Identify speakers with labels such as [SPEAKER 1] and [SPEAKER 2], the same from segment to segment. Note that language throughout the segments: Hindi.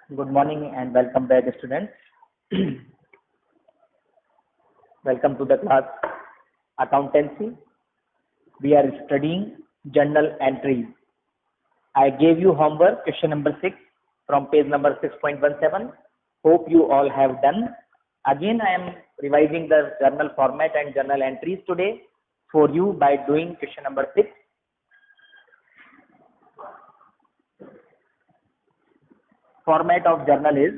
[SPEAKER 1] Good morning and welcome back, students. Welcome to the class Accountancy. We are studying journal entries. I gave you homework question number 6 from page number 6.17. Hope you all have done. Again, I am revising the journal format and journal entries today for you by doing question number 6. Format of journal is,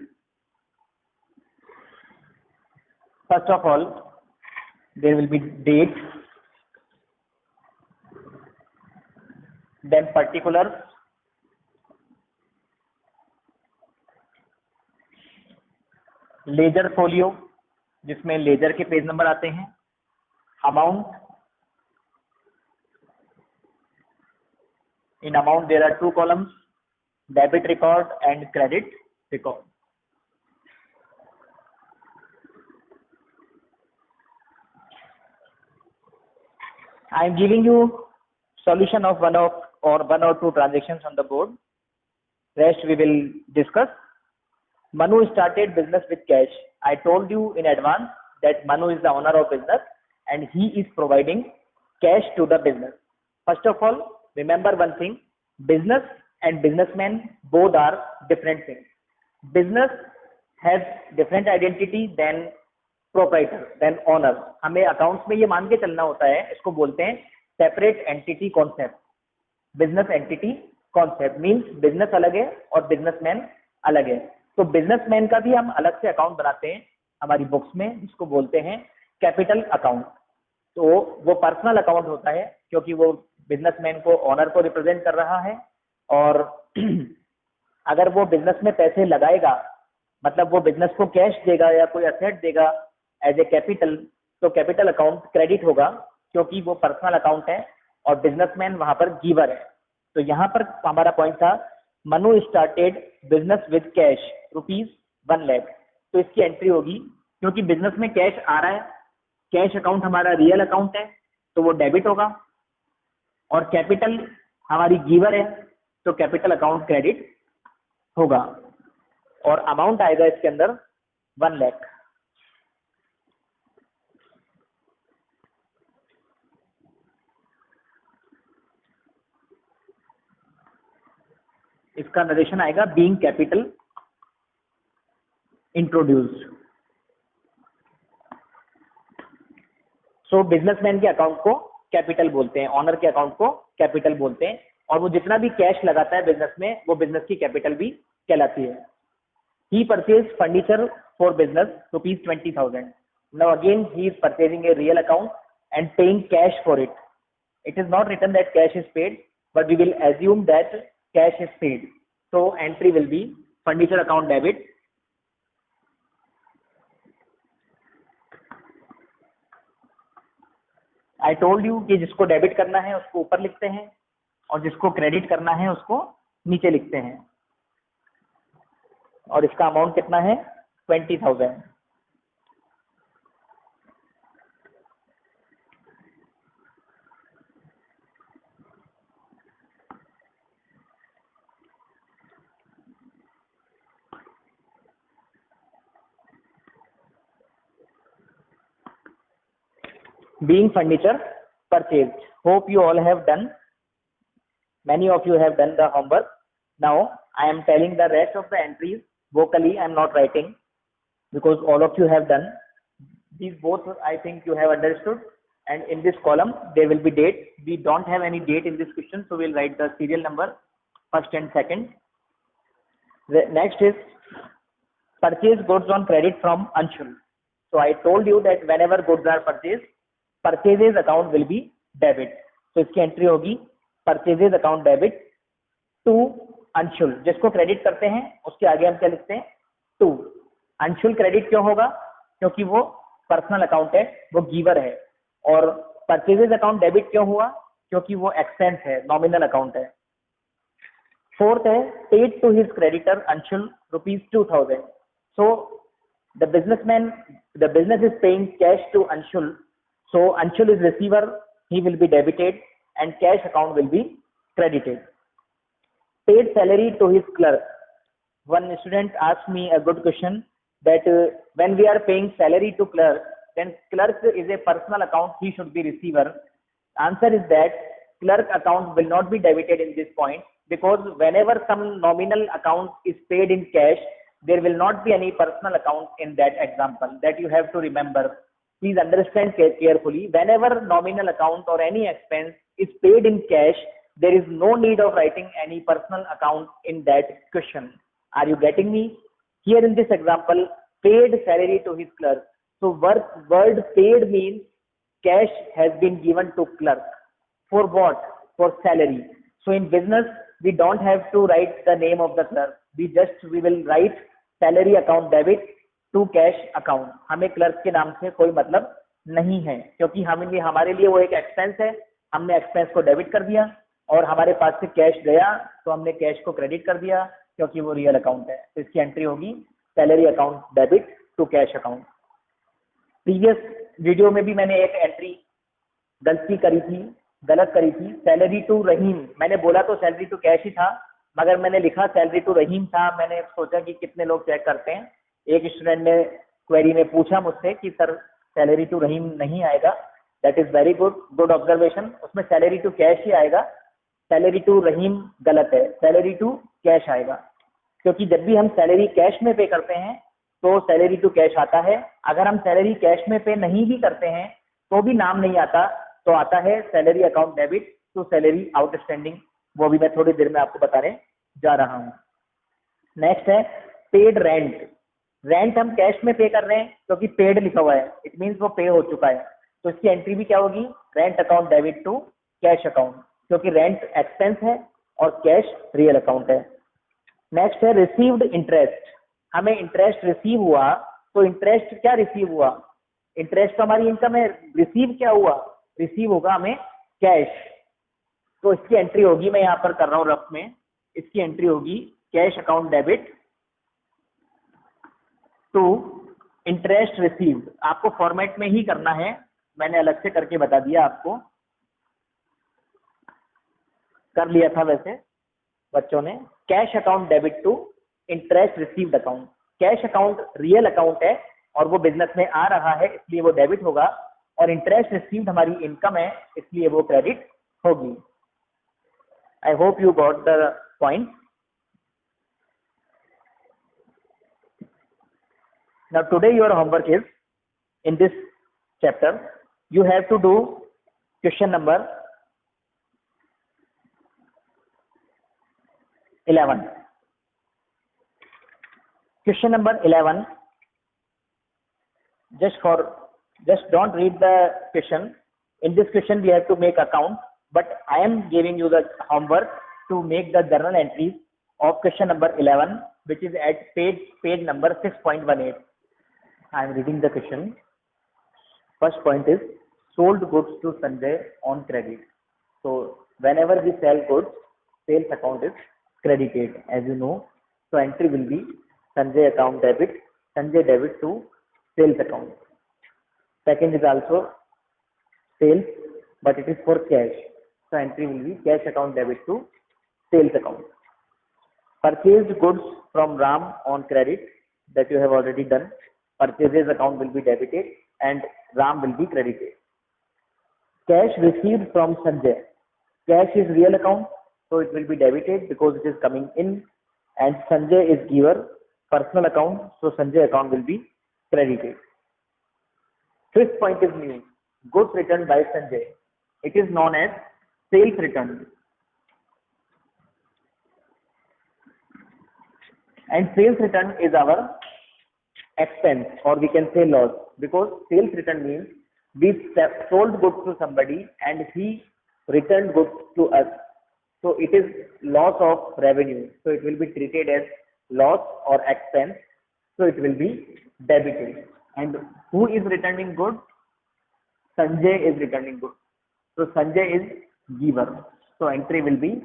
[SPEAKER 1] first of all, there will be date, then particulars, ledger folio जिसमें लेजर के पेज नंबर आते हैं, amount, in amount there are two columns, debit record and credit record. I am giving you solution of one or two transactions on the board. Rest we will discuss. Manu started business with cash. I told you in advance that Manu is the owner of business and he is providing cash to the business. First of all, remember one thing, business and businessman both are different things. Business has different identity than proprietor, than owner. हमें accounts में ये मान के चलना होता है, इसको बोलते हैं separate entity concept. Business entity concept means business अलग है और businessman अलग है. तो businessman का भी हम अलग से account बनाते हैं हमारी books में, जिसको बोलते हैं capital account. तो वो पर्सनल अकाउंट होता है क्योंकि वो बिजनेसमैन को ओनर को रिप्रेजेंट कर रहा है और अगर वो बिजनेस में पैसे लगाएगा, मतलब वो बिजनेस को कैश देगा या कोई असेट देगा एज ए कैपिटल, तो कैपिटल अकाउंट क्रेडिट होगा क्योंकि वो पर्सनल अकाउंट है और बिजनेसमैन वहां पर गिवर है. तो यहाँ पर हमारा पॉइंट था, Manu started business with cash ₹1 lakh. तो इसकी एंट्री होगी क्योंकि बिजनेस में कैश आ रहा है, कैश अकाउंट हमारा रियल अकाउंट है तो वो डेबिट होगा और कैपिटल हमारी गिवर है तो कैपिटल अकाउंट क्रेडिट होगा और अमाउंट आएगा इसके अंदर 1 लाख. इसका नरेशन आएगा बीइंग कैपिटल इंट्रोड्यूस्ड. सो बिजनेसमैन के अकाउंट को कैपिटल बोलते हैं, ऑनर के अकाउंट को कैपिटल बोलते हैं और वो जितना भी कैश लगाता है बिजनेस में वो बिजनेस की कैपिटल भी कहलाती है. He purchase furniture for business ₹20,000. Now again he is purchasing a real account and paying cash for it. It is not written that cash is paid but we will assume that cash is paid. So entry will be furniture account debit. I told you कि जिसको डेबिट करना है उसको ऊपर लिखते हैं और जिसको क्रेडिट करना है उसको नीचे लिखते हैं. और इसका अमाउंट कितना है? 20,000. Being furniture purchased. Hope you all have done. Many of you have done the homework. Now I am telling the rest of the entries vocally. I am not writing because all of you have done. These both I think you have understood. And in this column there will be date. We don't have any date in this question, so we'll write the serial number first and second. The next is purchase goods on credit from Anshul. So I told you that whenever goods are purchased, purchases account will be debit. तो इसकी एंट्री होगी purchases account debit to Anshul. जिसको क्रेडिट करते हैं उसके आगे हम क्या लिखते हैं? टू. अंशुल क्रेडिट क्यों होगा? क्योंकि वो पर्सनल अकाउंट है, वो गिवर है. और परचेजेज अकाउंट डेबिट क्यों हुआ? क्योंकि वो एक्सपेंस है, नॉमिनल अकाउंट है. फोर्थ है paid to his creditor Anshul ₹2,000. So the business is paying cash to Anshul. So Anshul is receiver, he will be debited and cash account will be credited. Paid salary to his clerk. one student asked me a good question that when we are paying salary to clerk, then clerk is a personal account, he should be receiver. Answer is that clerk account will not be debited in this point, because whenever some nominal account is paid in cash, there will not be any personal account in that example. That you have to remember. Please understand carefully. Whenever nominal account or any expense is paid in cash, there is no need of writing any personal account in that question. Are you getting me? Here in this example, paid salary to his clerk. So word paid means cash has been given to clerk. For what? For salary. So in business, we don't have to write the name of the clerk. We will write salary account debit to cash account. हमें क्लर्क के नाम से कोई मतलब नहीं है, क्योंकि हमारे लिए वो एक एक्सपेंस है. हमने एक्सपेंस को डेबिट कर दिया और हमारे पास से कैश गया तो हमने कैश को क्रेडिट कर दिया, क्योंकि वो रियल अकाउंट है. तो इसकी एंट्री होगी salary account debit to cash account. Previous video में भी मैंने एक एंट्री गलत करी थी, सैलरी टू रहीम. मैंने बोला तो सैलरी टू कैश ही था, मगर मैंने लिखा सैलरी टू रहीम था. मैंने सोचा कि कितने लोग चेक करते हैं. एक स्टूडेंट ने क्वेरी में पूछा मुझसे कि सर सैलरी टू रहीम नहीं आएगा. That is very good observation. उसमें सैलरी टू कैश ही आएगा. सैलरी टू रहीम गलत है, सैलरी टू कैश आएगा, क्योंकि जब भी हम सैलरी कैश में पे करते हैं तो सैलरी टू कैश आता है. अगर हम सैलरी कैश में पे नहीं भी करते हैं तो भी नाम नहीं आता, तो आता है salary account debit to salary outstanding. वो भी मैं थोड़ी देर में आपको बताने जा रहा हूँ. नेक्स्ट है पेड रेंट. रेंट हम कैश में पे कर रहे हैं क्योंकि पेड लिखा हुआ है, इट मीन्स वो पे हो चुका है. तो इसकी एंट्री भी क्या होगी? Rent account debit to cash account, क्योंकि रेंट एक्सपेंस है और कैश रियल अकाउंट है. नेक्स्ट है रिसीव्ड इंटरेस्ट. हमें इंटरेस्ट रिसीव हुआ, तो इंटरेस्ट क्या रिसीव हुआ? इंटरेस्ट तो हमारी इनकम है. रिसीव क्या हुआ? रिसीव होगा हमें कैश. तो इसकी एंट्री होगी, मैं यहाँ पर कर रहा हूँ रफ में, इसकी एंट्री होगी cash account debit to interest received. आपको फॉर्मेट में ही करना है, मैंने अलग से करके बता दिया आपको. कर लिया था वैसे बच्चों ने. Cash account debit to interest received account. Cash account real account है और वो बिजनेस में आ रहा है, इसलिए वो डेबिट होगा, और इंटरेस्ट रिसीव्ड हमारी इनकम है, इसलिए वो क्रेडिट होगी. I hope you got the point. Now today your homework is, in this chapter you have to do question number 11. Question number 11, just don't read the question. In this question we have to make account, but I am giving you the homework to make the journal entries of question number 11, which is at page number 6.18. I am reading the question. First point is sold goods to Sanjay on credit. So whenever we sell goods, sales account is credited, as you know. So entry will be Sanjay account debit, Sanjay debit to sales account. Second is also sales, but it is for cash. So entry will be cash account debit to sales account. Purchased goods from Ram on credit, that you have already done. Purchases account will be debited and Ram will be credited. Cash received from Sanjay. Cash is real account, so it will be debited because it is coming in, and Sanjay is giver, personal account, so Sanjay account will be credited. Fifth point is new. Goods returned by Sanjay. It is known as sales return. And sales return is our expense, or we can say loss, because sales return means we sold goods to somebody and he returned goods to us. So it is loss of revenue. So it will be treated as loss or expense. So it will be debited. And who is returning goods? Sanjay is returning goods. So Sanjay is giver. So entry will be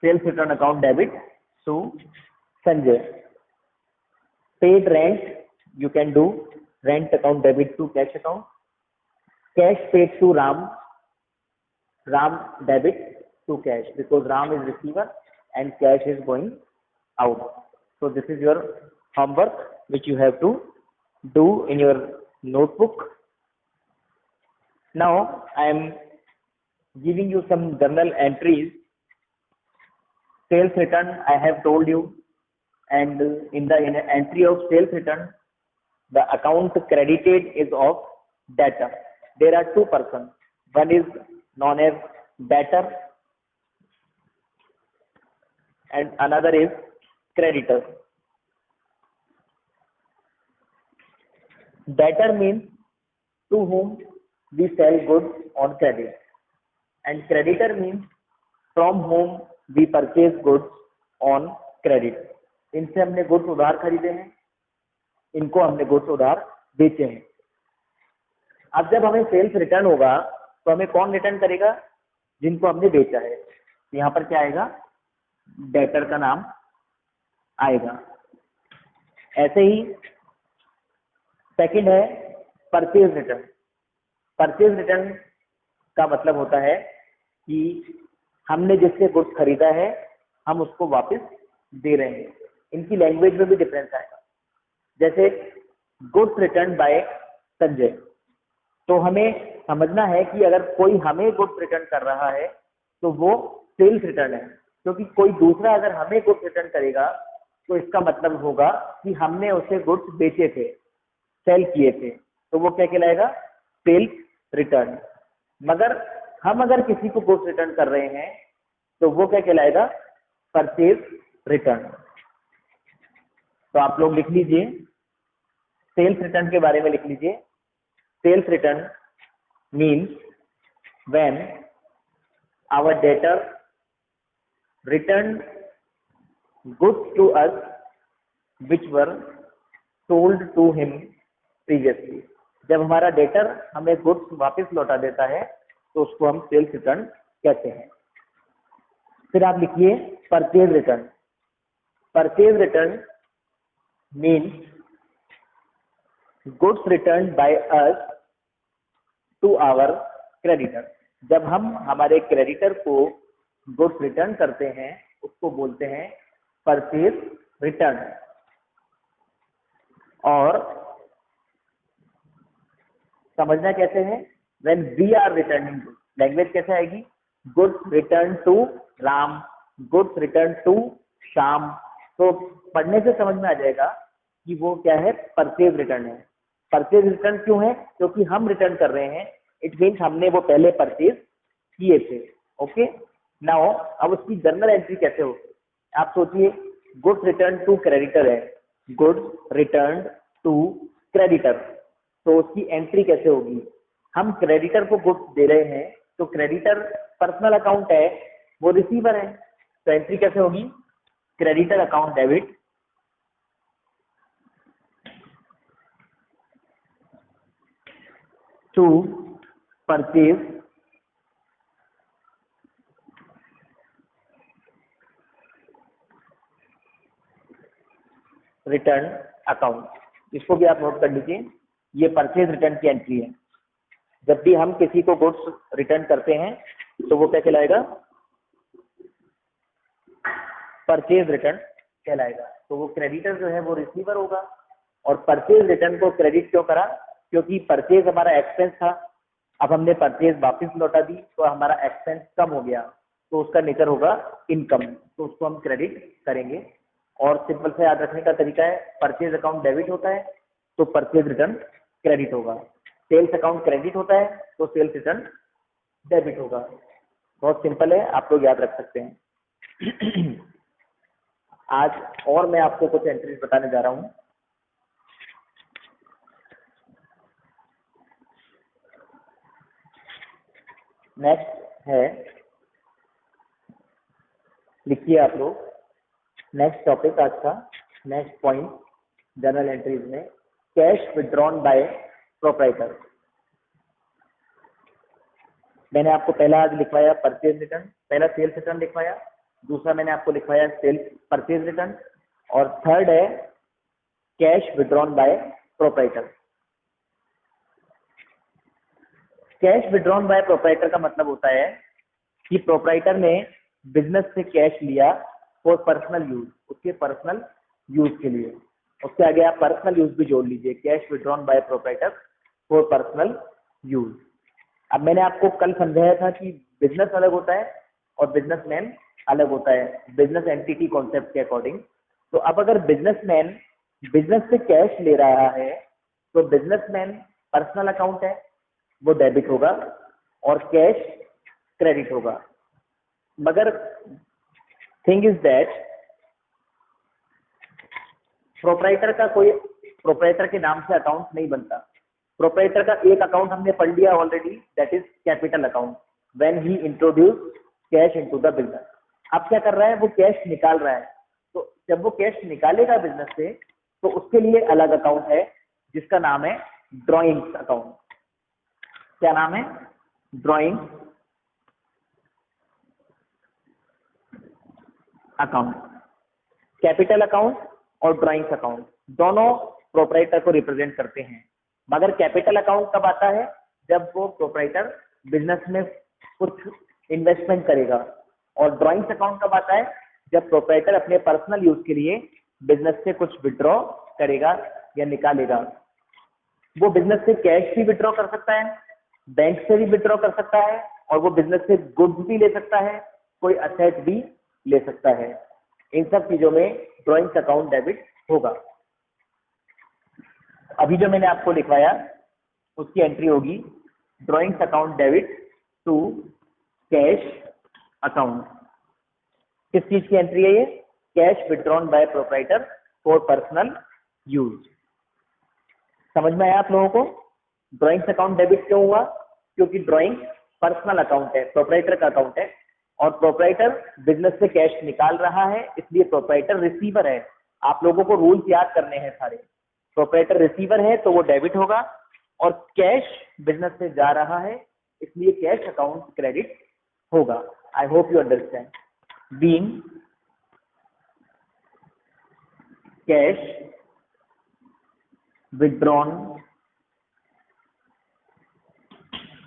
[SPEAKER 1] sales return account debit to Sanjay. Paid rent, you can do rent account debit to cash account. Cash paid to Ram, Ram debit to cash, because Ram is receiver and cash is going out. So this is your homework which you have to do in your notebook. Now I am giving you some journal entries. Sales return I have told you, and in the entry of sales return, the account credited is of debtor. There are two persons. One is known as debtor and another is creditor. Debtor means to whom we sell goods on credit, and creditor means from whom we purchase goods on credit. इनसे हमने गुड्स उधार खरीदे हैं, इनको हमने गुड्स उधार बेचे हैं. अब जब हमें सेल्स रिटर्न होगा तो हमें कौन रिटर्न करेगा? जिनको हमने बेचा है. यहाँ पर क्या आएगा? डेटर का नाम आएगा. ऐसे ही सेकंड है परचेज रिटर्न. परचेज रिटर्न का मतलब होता है कि हमने जिससे गुड्स खरीदा है हम उसको वापस दे रहे हैं. इनकी लैंग्वेज में भी डिफरेंस आएगा. जैसे गुड्स रिटर्न बाय संजय, तो हमें समझना है कि अगर कोई हमें गुड्स रिटर्न कर रहा है तो वो सेल्स रिटर्न है, क्योंकि कोई दूसरा अगर हमें गुड्स रिटर्न करेगा तो इसका मतलब होगा कि हमने उसे गुड्स बेचे थे, सेल किए थे, तो वो क्या कहलाएगा? Sales return. मगर हम अगर किसी को गुड्स रिटर्न कर रहे हैं तो वो क्या कहलाएगा? Purchase return. तो आप लोग लिख लीजिए, सेल्स रिटर्न के बारे में लिख लीजिए. Sales return means when our debtor returned goods to us which were sold to him previously. जब हमारा डेटर हमें गुड्स वापस लौटा देता है तो उसको हम सेल्स रिटर्न कहते हैं. फिर आप लिखिए purchase return. Purchase return means goods returned by us to our creditor. जब हम हमारे क्रेडिटर को गुड्स रिटर्न करते हैं उसको बोलते हैं परचेज रिटर्न. और समझना कैसे है? When we are returning goods, language कैसे आएगी? Goods return to Ram, goods return to Shyam. तो पढ़ने से समझ में आ जाएगा कि वो क्या है? परचेज रिटर्न है. परचेज रिटर्न क्यों है? क्योंकि हम रिटर्न कर रहे हैं. इट मीन्स हमने वो पहले परचेज किए थे. ओके. नाउ अब उसकी जर्नल एंट्री कैसे होगी? आप सोचिए, गुड्स रिटर्न टू क्रेडिटर है, गुड्स रिटर्न टू क्रेडिटर, तो उसकी एंट्री कैसे होगी? हम क्रेडिटर को गुड्स दे रहे हैं तो क्रेडिटर पर्सनल अकाउंट है, वो रिसीवर है, तो एंट्री कैसे होगी? Creditor account debit to purchase return account. इसको भी आप नोट कर लीजिए, ये परचेज रिटर्न की एंट्री है. जब भी हम किसी को गुड्स रिटर्न करते हैं तो वो क्या कहलाएगा? परचेज रिटर्न कहलाएगा. तो वो क्रेडिटर जो है वो रिसीवर होगा. और परचेज रिटर्न को क्रेडिट क्यों करा? क्योंकि परचेज हमारा एक्सपेंस था, अब हमने परचेज वापस लौटा दी तो हमारा एक्सपेंस कम हो गया, तो उसका नेचर होगा इनकम, तो उसको हम क्रेडिट करेंगे. और सिंपल से याद रखने का तरीका है, परचेज अकाउंट डेबिट होता है तो परचेज रिटर्न क्रेडिट होगा, सेल्स अकाउंट क्रेडिट होता है तो सेल्स रिटर्न डेबिट होगा. बहुत सिंपल है, आप लोग याद रख सकते हैं. आज और मैं आपको कुछ एंट्रीज बताने जा रहा हूँ. नेक्स्ट है, लिखिए आप लोग, नेक्स्ट टॉपिक आज का नेक्स्ट पॉइंट जर्नल एंट्रीज में, कैश विड्रॉन बाय प्रोप्राइटर. मैंने आपको पहला आज लिखवाया परचेज रिटर्न, पहला सेल्स रिटर्न लिखवाया, दूसरा मैंने आपको लिखवाया सेल्स परचेज रिटर्न, और थर्ड है cash withdrawn by proprietor. Cash withdrawn by proprietor का मतलब होता है कि प्रोप्राइटर ने बिजनेस से कैश लिया फॉर पर्सनल यूज, उसके पर्सनल यूज के लिए। उसके आगे आप पर्सनल यूज भी जोड़ लीजिए, cash withdrawn by proprietor for personal use. अब मैंने आपको कल समझाया था कि बिजनेस अलग होता है और बिजनेसमैन अलग होता है, बिजनेस एंटिटी कॉन्सेप्ट के अकॉर्डिंग। तो अब अगर बिजनेसमैन बिजनेस से कैश ले रहा है तो बिजनेसमैन पर्सनल अकाउंट है, वो डेबिट होगा और कैश क्रेडिट होगा। मगर थिंग इज दैट प्रोप्राइटर के नाम से अकाउंट नहीं बनता। प्रोप्राइटर का एक अकाउंट हमने पढ़ लिया already, that is capital account, when he introduce cash into the business. अब क्या कर रहा है, वो कैश निकाल रहा है। तो जब वो कैश निकालेगा बिजनेस से तो उसके लिए अलग अकाउंट है जिसका नाम है ड्रॉइंग्स अकाउंट। क्या नाम है? Drawing account. कैपिटल अकाउंट और ड्रॉइंग्स अकाउंट दोनों प्रोप्राइटर को रिप्रेजेंट करते हैं। मगर कैपिटल अकाउंट कब आता है? जब वो प्रोप्राइटर बिजनेस में कुछ इन्वेस्टमेंट करेगा। और ड्रॉइंग्स अकाउंट कब आता है? जब प्रोप्राइटर अपने पर्सनल यूज के लिए बिजनेस से कुछ विड्रॉ करेगा या निकालेगा। वो बिजनेस से कैश भी विड्रॉ कर सकता है, बैंक से भी विड्रॉ कर सकता है, और वो बिजनेस से गुड्स भी ले सकता है, कोई असेट भी ले सकता है। इन सब चीजों में ड्रॉइंग्स अकाउंट डेबिट होगा। अभी जो मैंने आपको लिखवाया उसकी एंट्री होगी drawings account debit to cash account. किस चीज की एंट्री है ये? Cash withdrawn by proprietor for personal use. समझ में आया आप लोगों को? ड्रॉइंग्स अकाउंट डेबिट क्यों हुआ? क्योंकि ड्रॉइंग पर्सनल अकाउंट है, प्रोप्राइटर का अकाउंट है, और प्रोप्राइटर बिजनेस से कैश निकाल रहा है, इसलिए प्रोप्राइटर रिसीवर है। आप लोगों को रूल्स याद करने हैं सारे। प्रोप्राइटर रिसीवर है तो वो डेबिट होगा, और कैश बिजनेस से जा रहा है इसलिए कैश अकाउंट क्रेडिट होगा। I hope you understand. Being cash withdrawn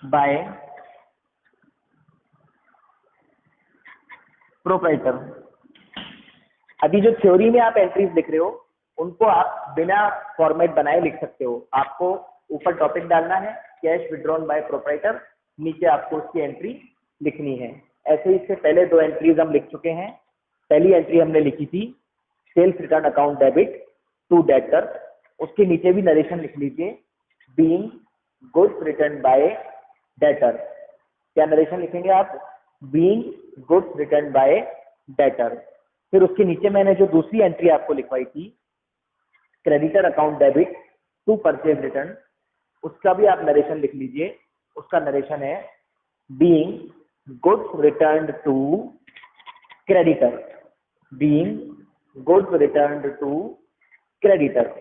[SPEAKER 1] by proprietor। अभी जो थ्योरी में आप एंट्रीज लिख रहे हो उनको आप बिना फॉर्मेट बनाए लिख सकते हो। आपको ऊपर टॉपिक डालना है कैश विड्रॉन बाय प्रोप्राइटर, नीचे आपको उसकी एंट्री लिखनी है। ऐसे इससे पहले दो एंट्रीज हम लिख चुके हैं। पहली एंट्री हमने लिखी थी sales return account debit to debtor, उसके नीचे भी नरेशन लिख लीजिए being goods return by debtor. क्या नरेशन लिखेंगे आप? Being goods return by debtor. फिर उसके नीचे मैंने जो दूसरी एंट्री आपको लिखवाई थी creditor account debit to purchase return, उसका भी आप नरेशन लिख लीजिए। उसका नरेशन है being goods return to creditor, being goods return to creditor.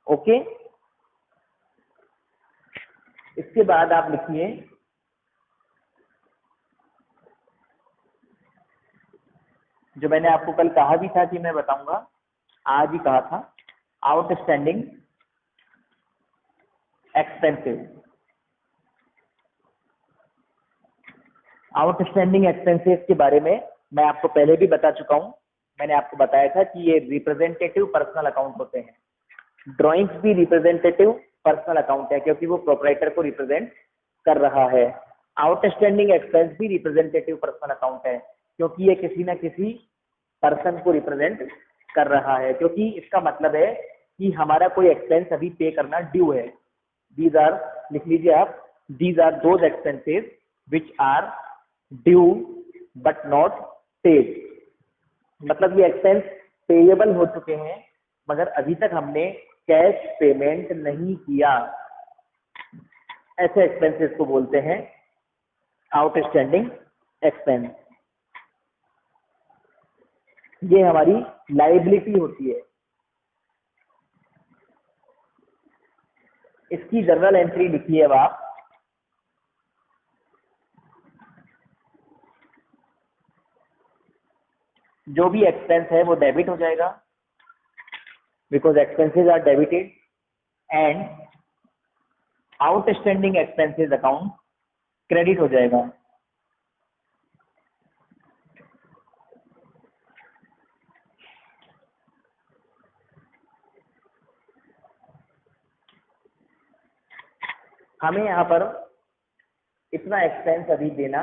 [SPEAKER 1] Okay, इसके बाद आप लिखिए जो मैंने आपको कल कहा भी था कि मैं बताऊंगा, आज ही कहा था, आउटस्टैंडिंग एक्सपेंसेस। आउटस्टैंडिंग एक्सपेंसेस के बारे में मैं आपको पहले भी बता चुका हूं। मैंने आपको बताया था कि ये रिप्रेजेंटेटिव पर्सनल अकाउंट होते हैं। ड्रॉइंग्स भी रिप्रेजेंटेटिव पर्सनल अकाउंट है क्योंकि वो प्रोप्राइटर को रिप्रेजेंट कर रहा है। आउटस्टैंडिंग एक्सपेंस भी रिप्रेजेंटेटिव पर्सनल अकाउंट है क्योंकि ये किसी न किसी पर्सन को रिप्रेजेंट कर रहा है, क्योंकि इसका मतलब है कि हमारा कोई एक्सपेंस अभी पे करना ड्यू है। दीज आर, लिख लीजिए आप, these are those expenses which are due but not paid. मतलब ये एक्सपेंस पेएबल हो चुके हैं मगर अभी तक हमने कैश पेमेंट नहीं किया। ऐसे एक्सपेंसेस को बोलते हैं आउटस्टैंडिंग एक्सपेंस। ये हमारी लायबिलिटी होती है। इसकी जनरल एंट्री लिखिए अब आप, जो भी एक्सपेंस है वो डेबिट हो जाएगा because expenses are debited, and outstanding expenses account credit हो जाएगा। हमें यहाँ पर इतना एक्सपेंस अभी देना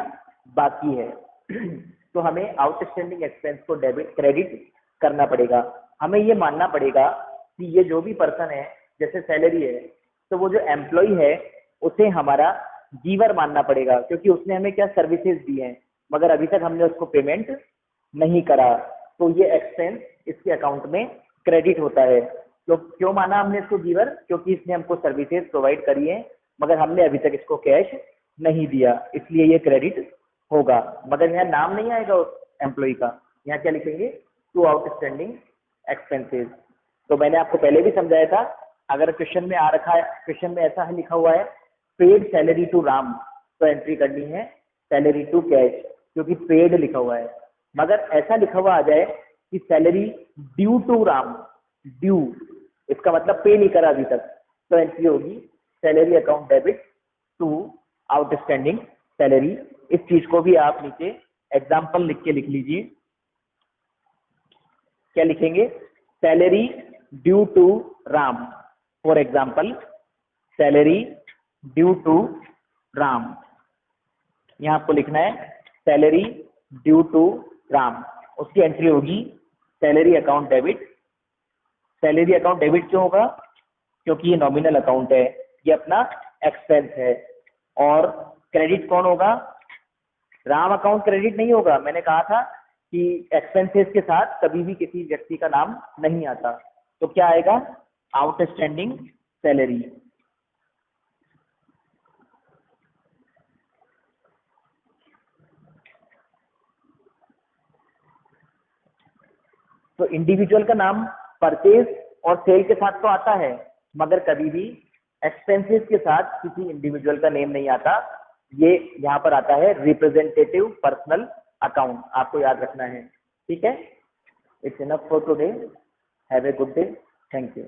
[SPEAKER 1] बाकी है तो हमें आउटस्टैंडिंग एक्सपेंस को डेबिट क्रेडिट करना पड़ेगा। हमें ये मानना पड़ेगा कि ये जो भी पर्सन है, जैसे सैलरी है, तो वो जो एम्प्लॉय है उसे हमारा गीवर मानना पड़ेगा, क्योंकि उसने हमें क्या सर्विसेज दी हैं, मगर अभी तक हमने उसको पेमेंट नहीं करा, तो ये एक्सपेंस इसके अकाउंट में क्रेडिट होता है। तो क्यों माना हमने इसको गीवर? क्योंकि इसने हमको सर्विसेज प्रोवाइड करी है, मगर हमने अभी तक इसको कैश नहीं दिया, इसलिए ये क्रेडिट होगा। मगर यहाँ नाम नहीं आएगा उस एम्प्लॉय का, यहाँ क्या लिखेंगे? To outstanding expenses. तो मैंने आपको पहले भी समझाया था, अगर क्वेश्चन में आ रखा है, क्वेश्चन में ऐसा है लिखा हुआ है पेड सैलरी टू राम, तो एंट्री करनी है सैलरी टू कैश, क्योंकि पेड लिखा हुआ है। मगर ऐसा लिखा हुआ आ जाए कि salary due to Ram, due इसका मतलब पे नहीं करा अभी तक, तो एंट्री होगी salary account debit to outstanding salary. इस चीज को भी आप नीचे एग्जाम्पल लिख के लिख लीजिए। क्या लिखेंगे? Salary due to Ram, for example salary due to Ram. यहाँ आपको लिखना है सैलरी ड्यू टू राम, उसकी एंट्री होगी salary account debit. Salary account debit क्यों होगा? क्योंकि ये नॉमिनल अकाउंट है, ये अपना एक्सपेंस है। और क्रेडिट कौन होगा? राम अकाउंट क्रेडिट नहीं होगा। मैंने कहा था कि एक्सपेंसेस के साथ कभी भी किसी व्यक्ति का नाम नहीं आता, तो क्या आएगा? Outstanding salary. तो इंडिविजुअल का नाम परचेज और सेल के साथ तो आता है, मगर कभी भी एक्सपेंसेस के साथ किसी इंडिविजुअल का नेम नहीं आता। ये यहाँ पर आता है रिप्रेजेंटेटिव पर्सनल अकाउंट, आपको याद रखना है। ठीक है, it's enough for today, have a good day, thank you.